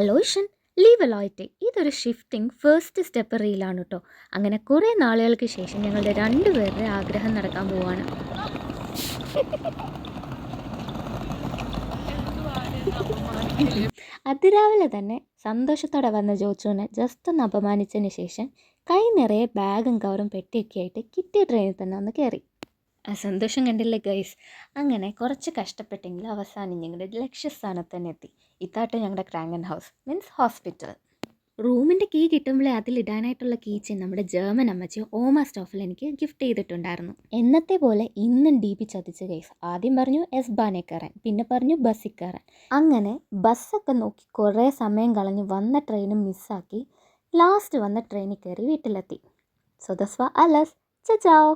അലോഷൻ leave അലോയിറ്റെ ഇതൊരു shifting first step റീലാണ് കേട്ടോ. അങ്ങനെ കുറേ നാളുകൾക്ക് ശേഷം ഞങ്ങളുടെ രണ്ടുപേരുടെ ആഗ്രഹം നടക്കാൻ പോവാണ്. അതിരാവിലെ തന്നെ സന്തോഷത്തോടെ വന്ന ജോച്ചുവിനെ ജസ്റ്റ് ഒന്ന് അപമാനിച്ചതിന് ശേഷം കൈ നിറയെ ബാഗും കവറും പെട്ടിയൊക്കെ ആയിട്ട് കിട്ടിയ ട്രെയിനിൽ തന്നെ ഒന്ന് കയറി. ആ സന്തോഷം കണ്ടില്ലേ ഗൈസ്. അങ്ങനെ കുറച്ച് കഷ്ടപ്പെട്ടെങ്കിലും അവസാനം ഞങ്ങളുടെ ലക്ഷ്യസ്ഥാനത്ത് തന്നെ എത്തി. ഇതാട്ടെ ഞങ്ങളുടെ ക്രാങ്കൻ ഹൗസ് മീൻസ് ഹോസ്പിറ്റൽ. റൂമിൻ്റെ കീ കിട്ടുമ്പോഴേ അതിലിടാനായിട്ടുള്ള കീ ചെയിൻ നമ്മുടെ ജർമ്മൻ അമ്മച്ചി ഓമ സ്റ്റോഫിൽ എനിക്ക് ഗിഫ്റ്റ് ചെയ്തിട്ടുണ്ടായിരുന്നു. എന്നത്തെ പോലെ ഇന്നും ഡി പി ചതിച്ച് ഗൈസ്. ആദ്യം പറഞ്ഞു എസ് ബാനെ കയറാൻ, പിന്നെ പറഞ്ഞു ബസ്സിൽ കയറാൻ. അങ്ങനെ ബസ്സൊക്കെ നോക്കി കുറേ സമയം കളഞ്ഞ് വന്ന ട്രെയിനും മിസ്സാക്കി ലാസ്റ്റ് വന്ന ട്രെയിനിൽ കയറി വീട്ടിലെത്തി. So this was alas. ചാओ.